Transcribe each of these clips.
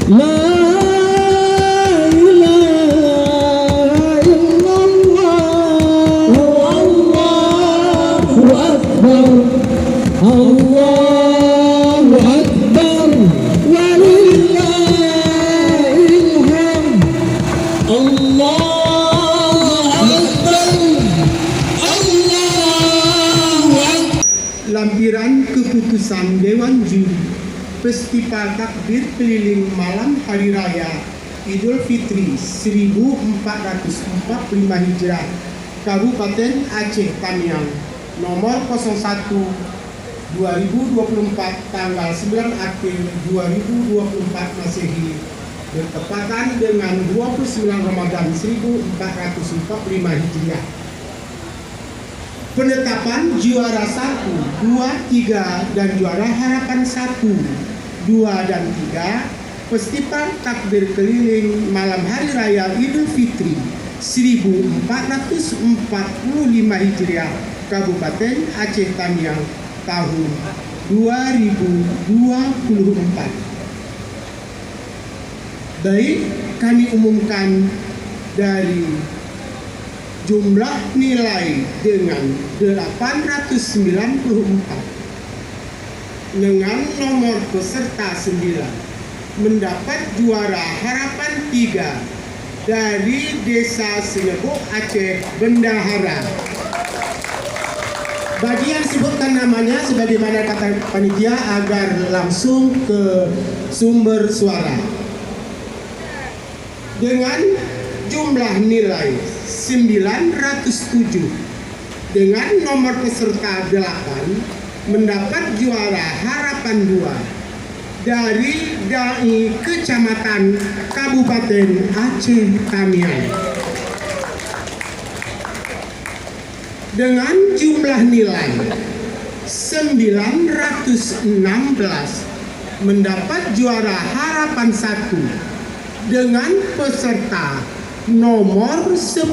La ilaha illallah, Allahu akbar, Allahu akbar, walillahil hamd. Allahu akbar, Allahu akbar. Lampiran keputusan Dewan Juri Festival Takbir Keliling Malam Hari Raya Idul Fitri 1445 Hijrah Kabupaten Aceh Tamiang nomor 01 2024 tanggal 9 April 2024 Masehi bertepatan dengan 29 Ramadan 1445 Hijriah. Penetapan juara 1, 2, 3 dan juara harapan 1, 2 dan 3 Festival Takbir Keliling Malam Hari Raya Idul Fitri 1445 Hijriah Kabupaten Aceh Tamiang tahun 2024. Baik, kami umumkan dari jumlah nilai dengan 894 dengan nomor peserta 9 mendapat juara harapan 3 dari Desa Senebuk Aceh Bendahara. Bagi yang sebutkan namanya sebagaimana kata panitia agar langsung ke sumber suara dengan jumlah nilai 907 dengan nomor peserta 8 mendapat juara harapan 2 dari Dai Kecamatan Kabupaten Aceh Tamiang dengan jumlah nilai 916 mendapat juara harapan 1 dengan peserta nomor 10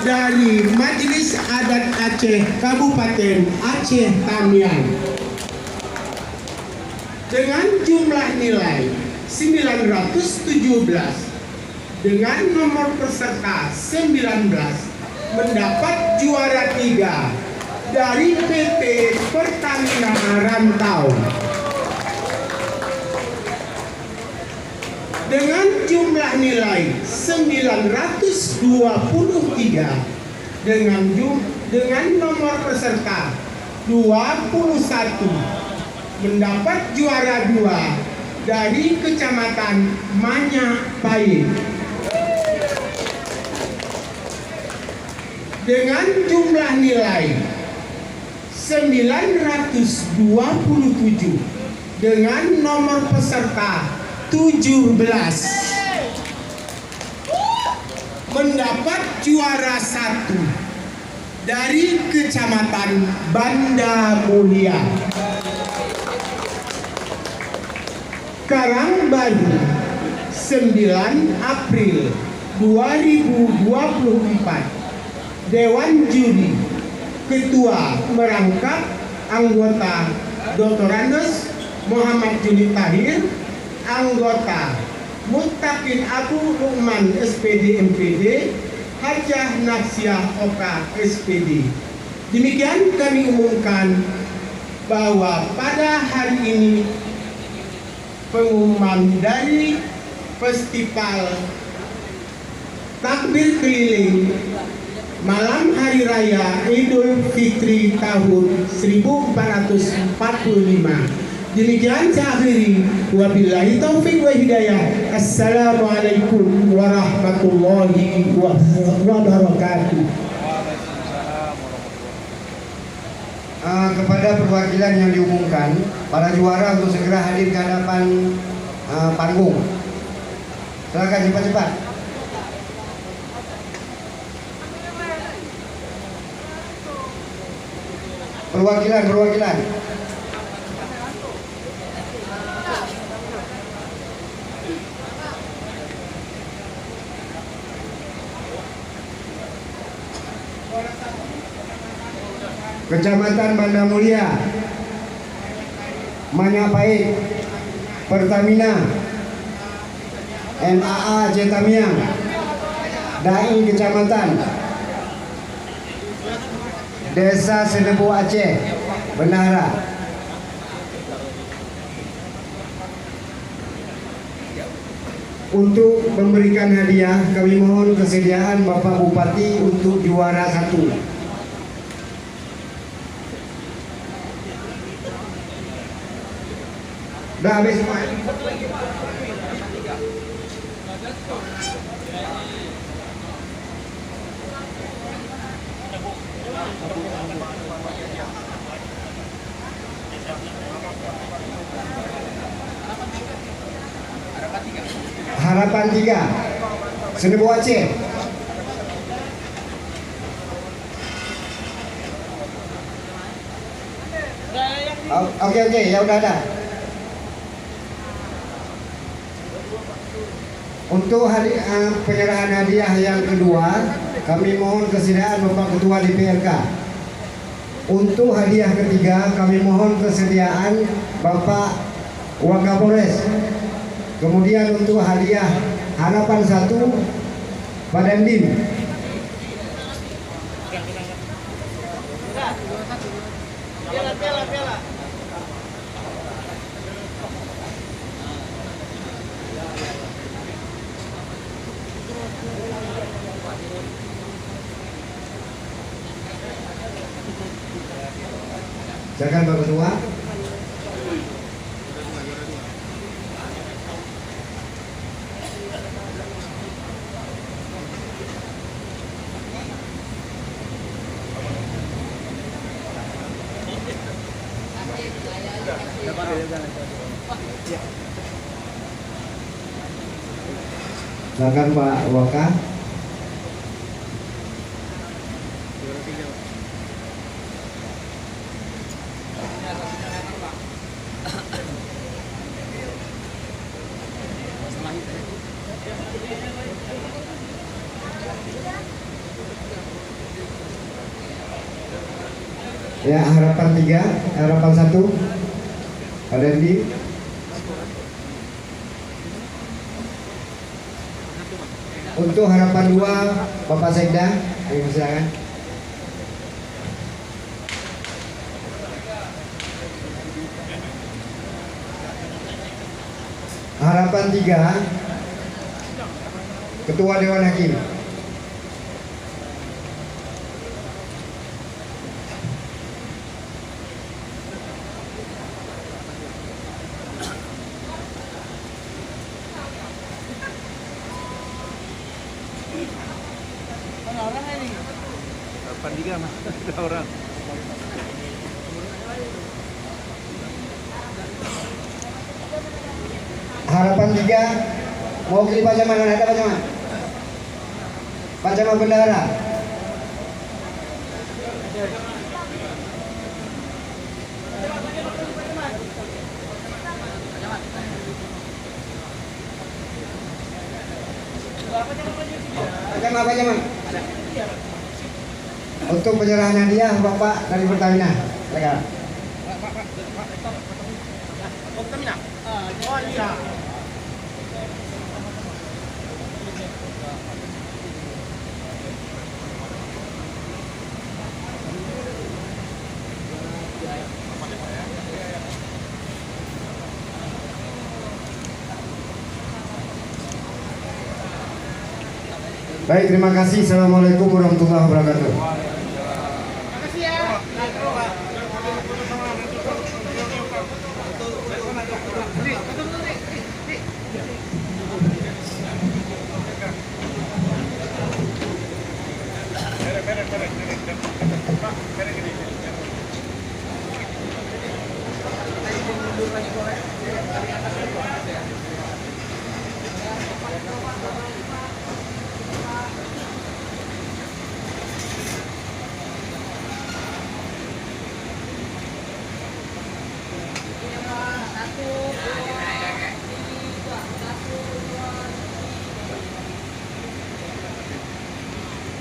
dari Majelis Adat Aceh Kabupaten Aceh Tamiang dengan jumlah nilai 917 dengan nomor peserta 19 mendapat juara 3 dari PT Pertamina Rantau dengan jumlah nilai 923 dengan nomor peserta 21 mendapat juara 2 dari Kecamatan Manyapai dengan jumlah nilai 927 dengan nomor peserta 17 mendapat juara 1 dari Kecamatan Banda Mulia. Karangbaru 9 April 2024 Dewan Juri Ketua merangkap anggota Dr. Andes Muhammad Juni Tahir, anggota Muttaqin Abu Luqman SPD MPD, Hajah Nafsiah Oka SPD. Demikian kami umumkan bahwa pada hari ini pengumuman dari Festival Takbir Keliling Malam Hari Raya Idul Fitri tahun 1445. Demikian saya akhiri. Wabillahi taufiq wa hidayah. Assalamualaikum warahmatullahi wabarakatuh. Kepada perwakilan yang diumumkan, para juara untuk segera hadir ke hadapan panggung. Silakan cepat-cepat. Perwakilan. Kecamatan Banda Mulia, Manyapai, Pertamina, MAA Jetamiang, Dai Kecamatan, Desa Senebu Aceh, Bendahara. Untuk memberikan hadiah, kami mohon kesediaan Bapak Bupati untuk juara 1. Udah habis semua. Harapan 3, Senebu Aceh. Oke, ya udah ada. Untuk penyerahan hadiah yang kedua, kami mohon kesediaan Bapak Ketua DPRK. Untuk hadiah ketiga, kami mohon kesediaan Bapak Wakapolres. Kemudian untuk hadiah harapan 1, Pak Dandim. Piala. Silakan Pak Ketua. Silakan Pak Waka. Ya, harapan 3, harapan 1, Pak Dendi. Untuk harapan 2, Bapak Sekda, ayo silakan. Harapan 3, Ketua Dewan Hakim. Orang. Harapan 3, mau pilih Pak Jaman, ada Pak Jaman? Pak Jaman Bendahara. Pak Jaman. Untuk penyerahan hadiah Bapak dari Pertamina. Silakan. Pertamina. Oh iya. Baik, terima kasih. Assalamualaikum warahmatullahi wabarakatuh.